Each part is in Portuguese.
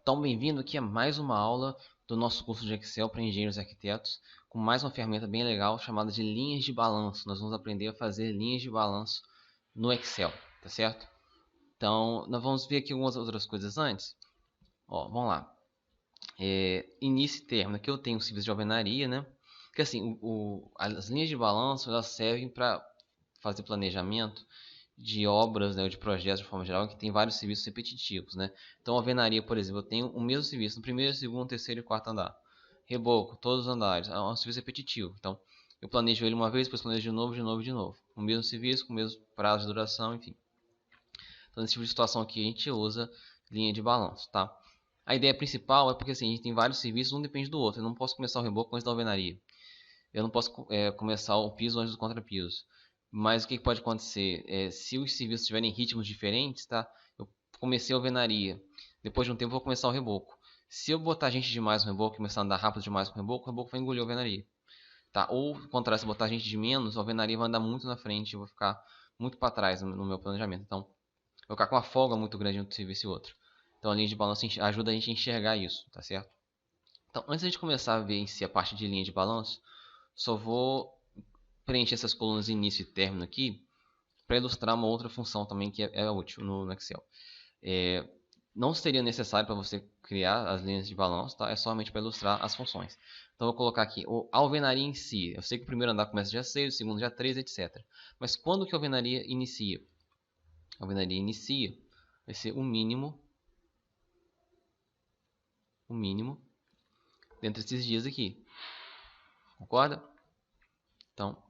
Então, bem-vindo aqui a mais uma aula do nosso curso de Excel para engenheiros e arquitetos, com mais uma ferramenta bem legal chamada de linhas de balanço. Nós vamos aprender a fazer linhas de balanço no Excel, tá certo? Então, nós vamos ver aqui algumas outras coisas antes. Ó, vamos lá. Início e término. Aqui eu tenho o serviço de alvenaria, né? Porque assim, as linhas de balanço elas servem para fazer planejamento de obras, né, ou de projetos de forma geral, que tem vários serviços repetitivos, né? Então, alvenaria, por exemplo, eu tenho o mesmo serviço no primeiro, segundo, terceiro e quarto andar. Reboco, todos os andares, é um serviço repetitivo. Então, eu planejo ele uma vez, depois planejo de novo, de novo, de novo. O mesmo serviço, com o mesmo prazo de duração, enfim. Então, nesse tipo de situação aqui, a gente usa linha de balanço, tá? A ideia principal é porque assim, a gente tem vários serviços, um depende do outro. Eu não posso começar o reboco antes da alvenaria. Eu não posso começar o piso antes do contrapiso. Mas o que pode acontecer? Se os serviços tiverem ritmos diferentes, tá? Eu comecei a alvenaria. Depois de um tempo eu vou começar o reboco. Se eu botar gente demais no reboco e começar a andar rápido demais com o reboco vai engolir a alvenaria. Tá? Ou, ao contrário, se eu botar gente de menos, a alvenaria vai andar muito na frente e eu vou ficar muito para trás no meu planejamento. Então, eu vou ficar com uma folga muito grande entre um serviço e outro. Então, a linha de balanço ajuda a gente a enxergar isso, tá certo? Então, antes de começar a ver em si a parte de linha de balanço, só vou preencher essas colunas início e término aqui para ilustrar uma outra função também que é útil no Excel. É, não seria necessário para você criar as linhas de balanço, tá? É somente para ilustrar as funções. Então eu vou colocar aqui a alvenaria em si. Eu sei que o primeiro andar começa dia 6, o segundo dia 3, etc. Mas quando que a alvenaria inicia? A alvenaria inicia vai ser o mínimo dentro desses dias aqui. Concorda? Então,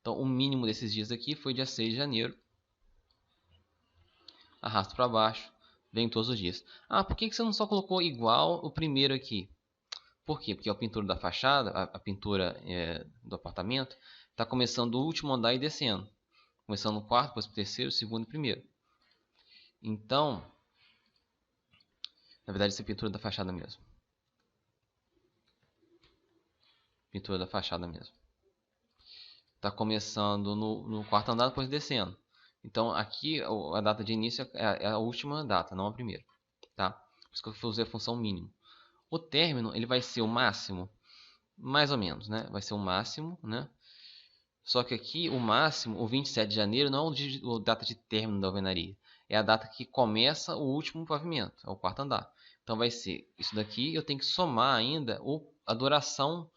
o mínimo desses dias aqui foi dia 6 de janeiro. Arrasto para baixo, vem todos os dias. Ah, por que você não só colocou igual o primeiro aqui? Por quê? Porque a pintura da fachada, a pintura do apartamento, está começando do último andar e descendo. Começando no quarto, depois pro terceiro, segundo e primeiro. Então, na verdade, isso é pintura da fachada mesmo. Pintura da fachada mesmo. Está começando no quarto andar, depois descendo. Então, aqui a data de início é a última data, não a primeira. Tá? Por isso que eu usei a função mínimo. O término ele vai ser o máximo, mais ou menos, né? Vai ser o máximo, né? Só que aqui o máximo, o 27 de janeiro, não é a data de término da alvenaria. É a data que começa o último pavimento, é o quarto andar. Então vai ser isso daqui, eu tenho que somar ainda a duração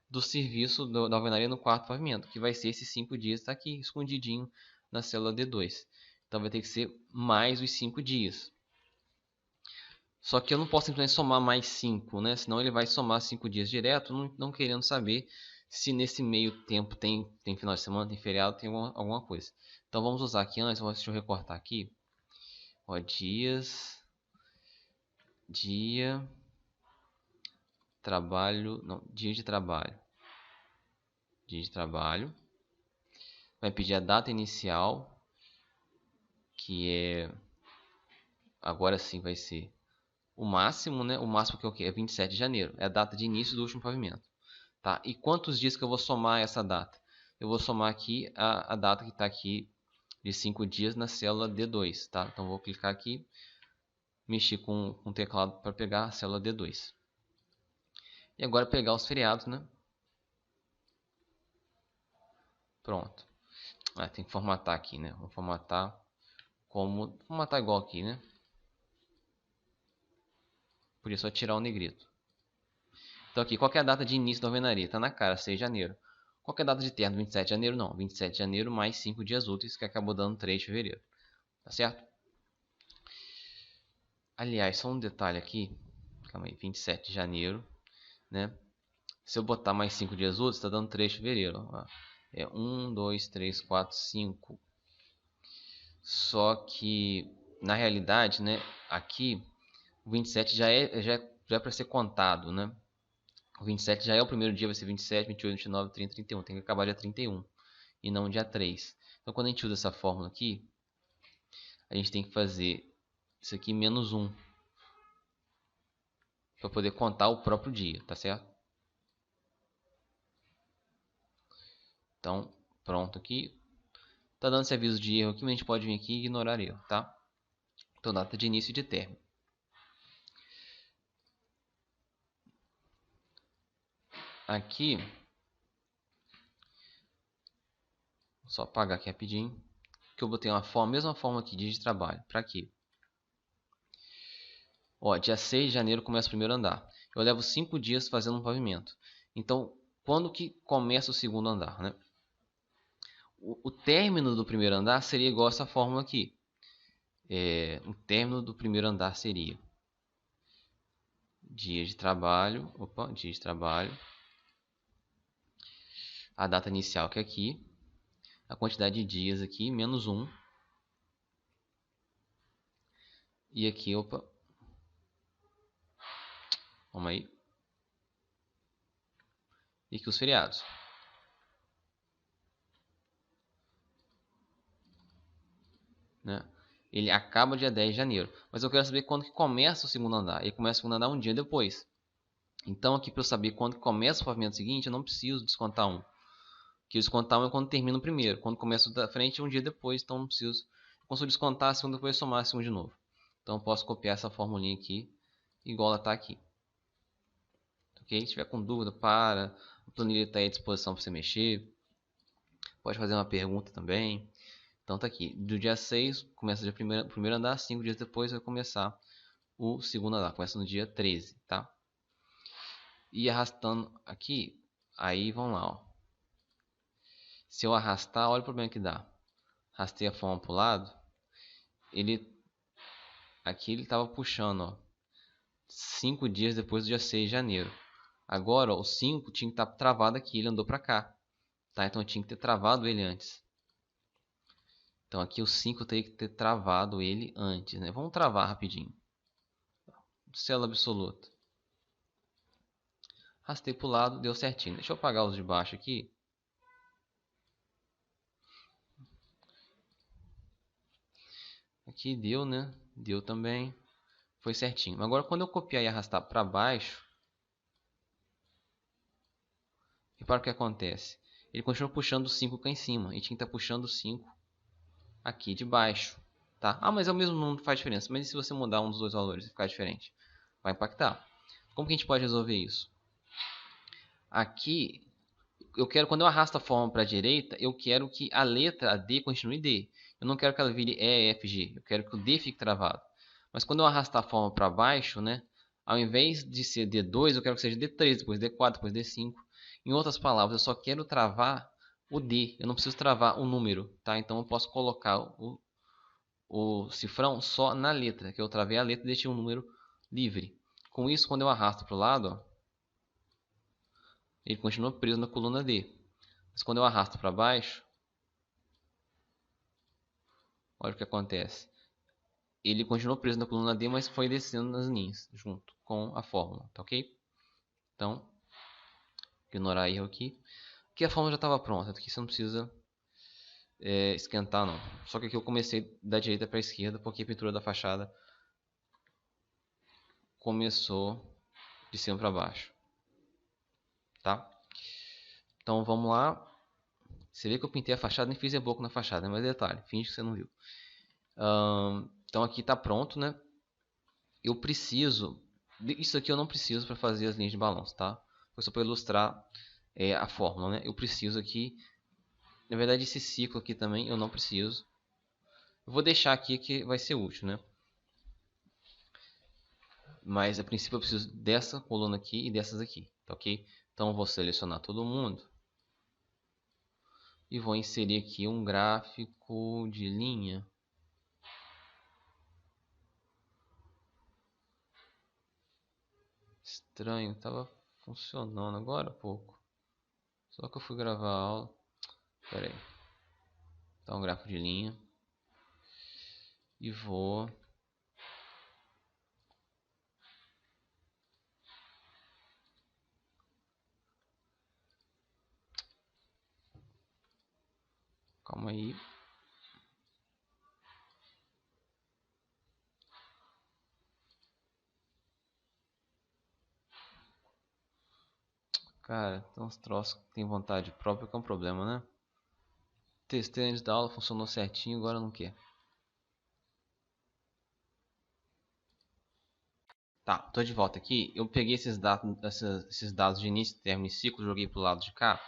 do serviço da alvenaria no quarto pavimento, que vai ser esses 5 dias, está aqui escondidinho na célula D2. Então vai ter que ser mais os 5 dias. Só que eu não posso simplesmente somar mais 5, né? Senão ele vai somar 5 dias direto, não querendo saber se nesse meio tempo tem final de semana, tem feriado, tem alguma coisa. Então vamos usar aqui antes, deixa eu recortar aqui. Ó, dia, trabalho, não, dia de trabalho. Dia de trabalho. Vai pedir a data inicial, que agora sim vai ser o máximo, né? O máximo que é o quê? É 27 de janeiro. É a data de início do último pavimento. Tá? E quantos dias que eu vou somar essa data? Eu vou somar aqui a data que está aqui de 5 dias na célula D2. Tá? Então vou clicar aqui, mexer com o teclado para pegar a célula D2. E agora pegar os feriados, né? Pronto. Tem que formatar aqui, né? Vou formatar formatar igual aqui, né? Podia só tirar o negrito. Então aqui, qual é a data de início da alvenaria? Tá na cara, 6 de janeiro. Qual é a data de término? 27 de janeiro? Não, 27 de janeiro mais 5 dias úteis, que acabou dando 3 de fevereiro. Tá certo? Aliás, só um detalhe aqui. Calma aí, 27 de janeiro, né? Se eu botar mais 5 dias úteis, está dando 3 de fevereiro. Ó. É 1, 2, 3, 4, 5. Só que, na realidade, né? Aqui, o 27 já é para ser contado, né? O 27 já é o primeiro dia, vai ser 27, 28, 29, 30, 31. Tem que acabar dia 31 e não dia 3. Então, quando a gente usa essa fórmula aqui, a gente tem que fazer isso aqui menos 1 para poder contar o próprio dia, tá certo? Então, pronto aqui. Tá dando esse aviso de erro aqui, mas a gente pode vir aqui e ignorar erro, tá? Então, data de início e de término. aqui, só apagar aqui rapidinho, que eu botei uma forma, mesma forma aqui, dia de trabalho. Para quê? Ó, dia 6 de janeiro começa o primeiro andar. Eu levo 5 dias fazendo um pavimento. Então, quando que começa o segundo andar, né? O término do primeiro andar seria igual a essa fórmula aqui. O término do primeiro andar seria dia de trabalho, a data inicial que é aqui, a quantidade de dias aqui, menos 1, e aqui, vamos aí, e aqui os feriados. Né? Ele acaba dia 10 de janeiro. Mas eu quero saber quando que começa o segundo andar. Ele começa o segundo andar um dia depois. Então aqui para eu saber quando que começa o pavimento seguinte, eu não preciso descontar um. Que descontar um é quando termina o primeiro. Quando começa o da frente é um dia depois, então não preciso. Eu consigo descontar a segunda depois somar a segunda de novo. Então eu posso copiar essa formulinha aqui, igual ela está aqui. Ok? Se tiver com dúvida, para. A planilha está aí à disposição para você mexer. Pode fazer uma pergunta também. Então tá aqui, do dia 6, começa o primeiro andar, 5 dias depois vai começar o segundo andar, começa no dia 13, tá? E arrastando aqui, aí vamos lá, ó. Se eu arrastar, olha o problema que dá. Arrastei a forma pro lado, aqui ele tava puxando, ó, 5 dias depois do dia 6 de janeiro. Agora, ó, o 5 tinha que estar travado aqui, ele andou pra cá, tá? Então eu tinha que ter travado ele antes. Então aqui o 5 eu teria que ter travado ele antes, né? Vamos travar rapidinho. Célula absoluta. Arrastei pro lado, deu certinho. Deixa eu apagar os de baixo aqui. Aqui deu, né? Deu também. Foi certinho. Agora quando eu copiar e arrastar para baixo, repara o que acontece. Ele continua puxando o 5 cá em cima. E tinha que estar puxando o 5 aqui de baixo. Tá? Ah, mas é o mesmo número, não faz diferença. Mas e se você mudar um dos dois valores e ficar diferente? Vai impactar. Como que a gente pode resolver isso? Aqui, eu quero, quando eu arrasto a forma para a direita, eu quero que a letra D continue D. Eu não quero que ela vire E, F, G. Eu quero que o D fique travado. Mas quando eu arrastar a forma para baixo, né, ao invés de ser D2, eu quero que seja D3, depois D4, depois D5. Em outras palavras, eu só quero travar o D. Eu não preciso travar o número, tá? Então eu posso colocar o cifrão só na letra, que eu travei a letra e deixei um número livre. Com isso, quando eu arrasto para o lado, ó, ele continua preso na coluna D. Mas quando eu arrasto para baixo, olha o que acontece. Ele continuou preso na coluna D, mas foi descendo nas linhas, junto com a fórmula, tá ok? Então, ignorar erro aqui. Aqui a fórmula já estava pronta, aqui você não precisa esquentar não. Só que aqui eu comecei da direita para a esquerda, porque a pintura da fachada começou de cima para baixo, tá? Então vamos lá. Você vê que eu pintei a fachada, nem fiz reboco na fachada, mas detalhe, finge que você não viu. Então aqui está pronto, né? Eu preciso, isso aqui eu não preciso para fazer as linhas de balanço, tá? Foi só para ilustrar a fórmula, né? Eu preciso aqui, na verdade esse ciclo aqui também eu não preciso. Eu vou deixar aqui que vai ser útil, né? Mas a princípio eu preciso dessa coluna aqui e dessas aqui, tá ok? Então eu vou selecionar todo mundo e vou inserir aqui um gráfico de linha. Estranho, tava funcionando agora há pouco. Só que eu fui gravar a aula. Pera aí. Tá um gráfico de linha. E vou calma aí. Cara, tem uns troços que tem vontade própria que é um problema, né? Testei antes da aula, funcionou certinho, agora não quer. Tá, tô de volta aqui. Eu peguei esses dados de início, término e ciclo, joguei pro lado de cá,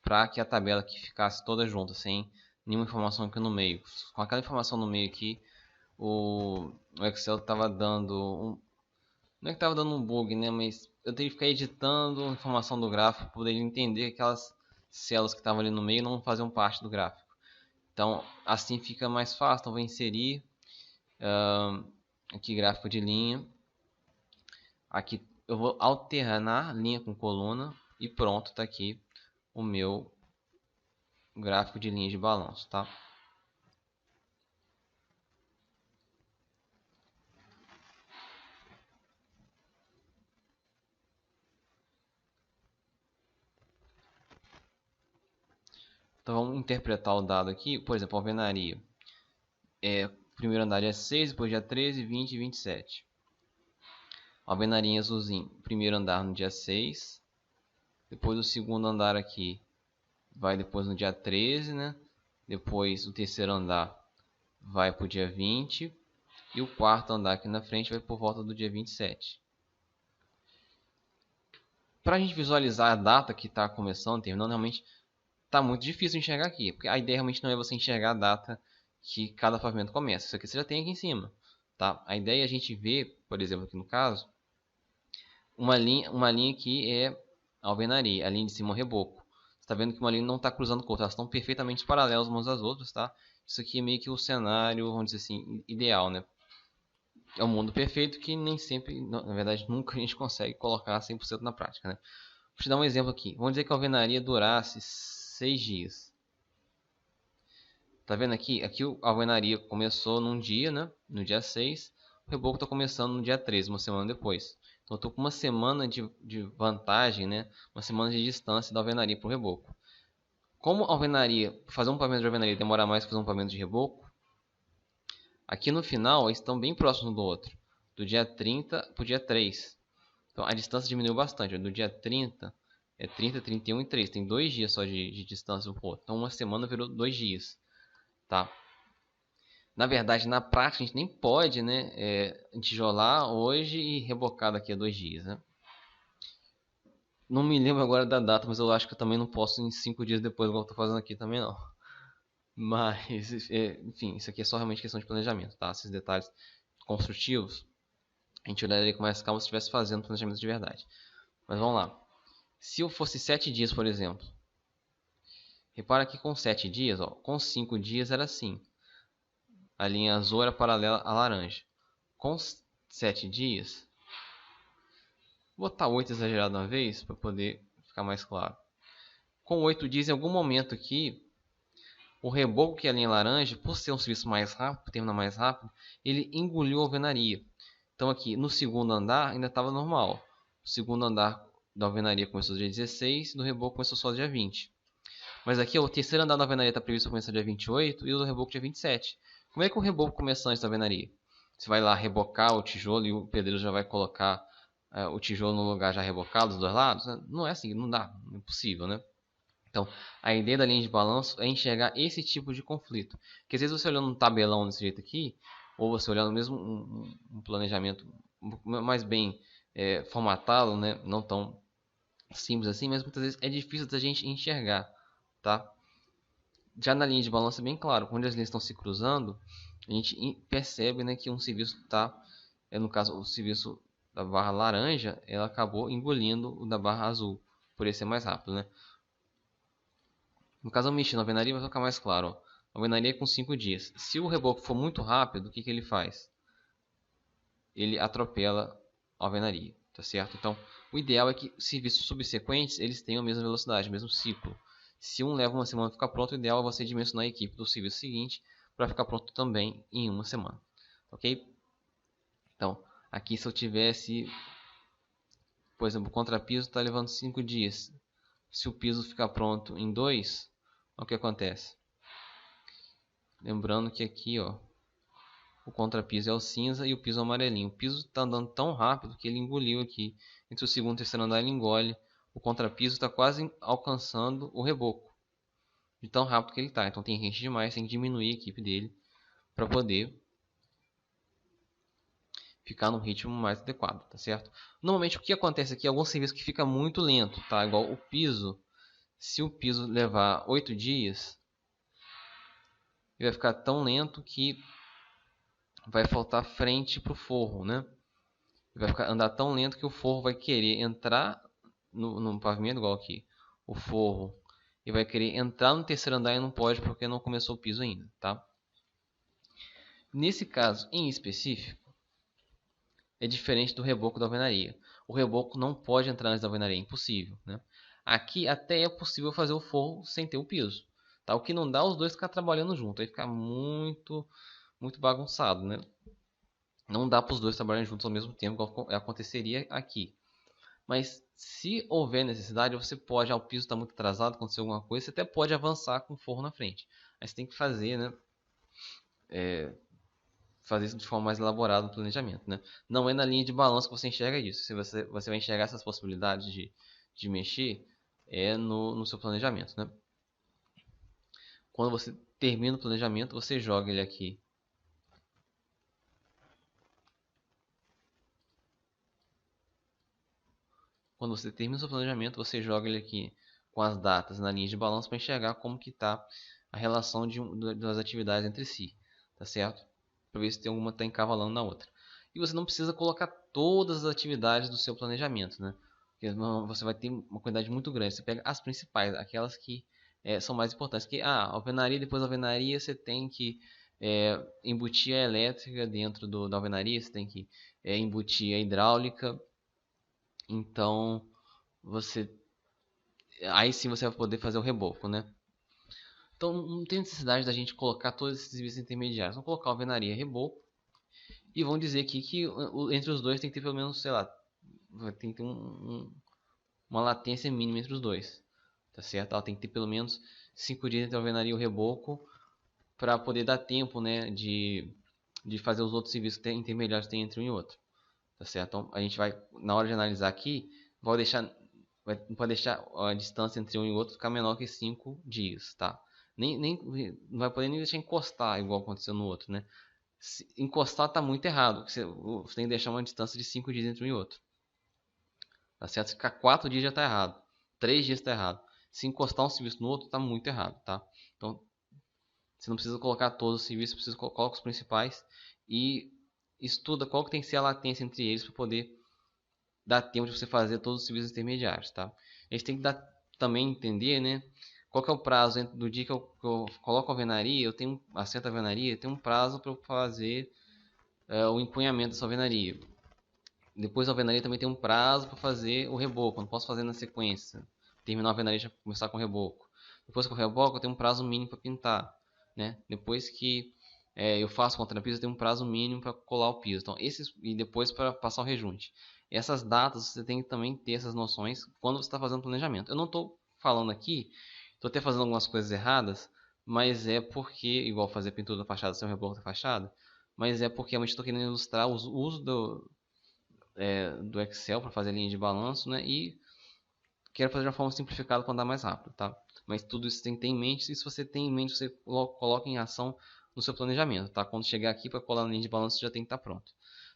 para que a tabela aqui ficasse toda junta, sem nenhuma informação aqui no meio. Com aquela informação no meio aqui, o Excel estava dando não é que estava dando um bug, né? Mas eu teria que ficar editando a informação do gráfico para poder entender que aquelas células que estavam ali no meio não faziam parte do gráfico. Então, assim fica mais fácil. Então, vou inserir aqui gráfico de linha. Aqui eu vou alternar linha com coluna e pronto, está aqui o meu gráfico de linha de balanço, tá? Então vamos interpretar o dado aqui, por exemplo, a alvenaria. O primeiro andar dia 6, depois dia 13, 20 e 27. Alvenaria azulzinho, primeiro andar no dia 6, depois o segundo andar aqui vai depois no dia 13, né? Depois o terceiro andar vai para o dia 20 e o quarto andar aqui na frente vai por volta do dia 27. Para a gente visualizar a data que está começando, terminando, realmente está muito difícil enxergar aqui, porque a ideia realmente não é você enxergar a data que cada pavimento começa. Isso aqui você já tem aqui em cima, tá? A ideia é a gente ver, por exemplo, aqui no caso, uma linha que é a alvenaria, a linha de cima é o reboco. Você está vendo que uma linha não está cruzando com outra, elas estão perfeitamente paralelas umas às outras, tá? Isso aqui é meio que o cenário, vamos dizer assim, ideal, né? É um mundo perfeito que nem sempre, na verdade, nunca a gente consegue colocar 100% na prática, né? Vou te dar um exemplo aqui. Vamos dizer que a alvenaria durasse 6 dias. Tá vendo aqui? Aqui a alvenaria começou num dia, né? No dia 6. O reboco está começando no dia 13, uma semana depois. Então eu estou com uma semana de vantagem, né? Uma semana de distância da alvenaria para o reboco. Como a alvenaria, fazer um pavimento de alvenaria demora mais que fazer um pavimento de reboco, aqui no final eles estão bem próximos um do outro. Do dia 30 para o dia 3. Então a distância diminuiu bastante. Do dia 30 é 30, 31 e 3. Tem 2 dias só de distância um para o outro. Então uma semana virou 2 dias. Tá? Na verdade, na prática, a gente nem pode, né, tijolar hoje e rebocar daqui a 2 dias, né? Não me lembro agora da data, mas eu acho que eu também não posso em 5 dias depois, igual eu tô fazendo aqui também não. Mas, enfim, isso aqui é só realmente questão de planejamento, tá? Esses detalhes construtivos, a gente olharia com mais calma se estivesse fazendo planejamento de verdade. Mas vamos lá. Se eu fosse 7 dias, por exemplo, repara que com 7 dias, ó, com 5 dias era assim. A linha azul era paralela à laranja. Com 7 dias, vou botar 8 exagerado uma vez para poder ficar mais claro. Com 8 dias, em algum momento aqui, o reboco que é a linha laranja, por ser um serviço mais rápido, terminar mais rápido, ele engoliu a alvenaria. Então aqui no segundo andar ainda estava normal. O segundo andar da alvenaria começou dia 16 e do reboco começou só dia 20. Mas aqui o terceiro andar da alvenaria está previsto para começar dia 28 e o do reboco dia 27. Como é que o reboco começa antes da alvenaria? Você vai lá rebocar o tijolo e o pedreiro já vai colocar o tijolo no lugar já rebocado dos dois lados? Não é assim, não dá, não é possível, né? Então, a ideia da linha de balanço é enxergar esse tipo de conflito. Porque às vezes você olhando um tabelão desse jeito aqui, ou você olhando mesmo um planejamento mais bem formatado, né? Não tão simples assim, mas muitas vezes é difícil da gente enxergar, tá? Já na linha de balanço é bem claro, quando as linhas estão se cruzando, a gente percebe, né, que um serviço está, no caso o serviço da barra laranja, ela acabou engolindo o da barra azul, por ele ser mais rápido, né? No caso eu mexi na alvenaria, vai ficar mais claro, ó. A alvenaria é com 5 dias. Se o reboco for muito rápido, o que ele faz? Ele atropela a alvenaria, tá certo? Então, o ideal é que serviços subsequentes eles tenham a mesma velocidade, o mesmo ciclo. Se um leva uma semana para ficar pronto, o ideal é você dimensionar a equipe do serviço seguinte para ficar pronto também em uma semana, ok? Então, aqui se eu tivesse, por exemplo, o contrapiso está levando 5 dias. Se o piso ficar pronto em 2, o que acontece? Lembrando que aqui, ó, o contrapiso é o cinza e o piso é o amarelinho. O piso está andando tão rápido que ele engoliu aqui. Entre o segundo e o terceiro andar ele engole. O contrapiso está quase alcançando o reboco. De tão rápido que ele está. Então tem gente demais, tem que diminuir a equipe dele para poder ficar num ritmo mais adequado, tá certo? Normalmente o que acontece aqui é algum serviço que fica muito lento, tá? Igual o piso. Se o piso levar 8 dias, ele vai ficar tão lento que vai faltar frente para o forro, né? Ele vai andar tão lento que o forro vai querer entrar no pavimento, igual aqui. O forro e vai querer entrar no terceiro andar e não pode porque não começou o piso ainda, tá? Nesse caso em específico, é diferente do reboco da alvenaria. O reboco não pode entrar antes da alvenaria, é impossível, né? Aqui até é possível fazer o forro sem ter o piso, tá? O que não dá os dois ficar trabalhando junto, aí fica muito bagunçado, né? Não dá para os dois trabalharem juntos ao mesmo tempo, igual aconteceria aqui. Mas se houver necessidade, você pode, o piso está muito atrasado, aconteceu alguma coisa, você até pode avançar com o forro na frente. Mas você tem que fazer, né? Fazer isso de forma mais elaborada no planejamento, né? Não é na linha de balanço que você enxerga isso. Se você vai enxergar essas possibilidades de mexer, é no seu planejamento, né? Quando você termina o planejamento, você joga ele aqui. Quando você termina o seu planejamento, você joga ele aqui com as datas na linha de balanço para enxergar como que está a relação das atividades entre si, tá certo? Para ver se tem alguma que está encavalando na outra. E você não precisa colocar todas as atividades do seu planejamento, né? Porque você vai ter uma quantidade muito grande. Você pega as principais, aquelas que são mais importantes. Que alvenaria, depois da alvenaria, você tem que embutir a elétrica dentro da alvenaria, você tem que embutir a hidráulica. Então, você aí sim você vai poder fazer o reboco, né? Então não tem necessidade da gente colocar todos esses serviços intermediários. Vamos colocar alvenaria e reboco e vão dizer aqui que entre os dois tem que ter pelo menos, sei lá, tem que ter uma latência mínima entre os dois, tá certo? Ela tem que ter pelo menos 5 dias entre a alvenaria e o reboco para poder dar tempo, né, de fazer os outros serviços intermediários que tem entre um e outro, tá certo? Então a gente vai, na hora de analisar aqui, não pode deixar a distância entre um e outro ficar menor que 5 dias, tá? Não vai poder nem deixar encostar igual aconteceu no outro, né? Se encostar tá muito errado, você tem que deixar uma distância de 5 dias entre um e outro, tá certo? Se ficar 4 dias já tá errado, 3 dias tá errado. Se encostar um serviço no outro tá muito errado, tá? Então você não precisa colocar todos os serviços, precisa colocar os principais e estuda qual que tem que ser a latência entre eles para poder dar tempo de você fazer todos os serviços intermediários, tá? A gente tem que também entender, né? Qual que é o prazo do dia que eu coloco a alvenaria, eu tenho assento a alvenaria, tem um prazo para eu fazer o empunhamento dessa alvenaria. Depois da alvenaria também tem um prazo para fazer o reboco, eu não posso fazer na sequência. Terminar a alvenaria e já começar com o reboco. Depois que eu reboco, eu tenho um prazo mínimo para pintar, né? Depois que eu faço contra a piso, eu tenho um prazo mínimo para colar o piso. Então, e depois para passar o rejunte. Essas datas você tem que também ter essas noções quando você está fazendo planejamento. Eu não estou falando aqui, estou até fazendo algumas coisas erradas, mas é porque, igual fazer pintura da fachada sem o reboco da fachada, mas é porque eu estou querendo ilustrar o uso do Excel para fazer a linha de balanço, né? E quero fazer de uma forma simplificada para andar mais rápido, tá? Mas tudo isso tem que ter em mente, e se você tem em mente, você coloca em ação no seu planejamento, tá? Quando chegar aqui para colar na linha de balanço, já tem que estar pronto,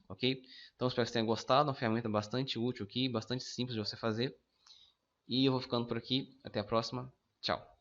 ok? Então espero que você tenha gostado, uma ferramenta bastante útil aqui, bastante simples de você fazer. E eu vou ficando por aqui, até a próxima, tchau!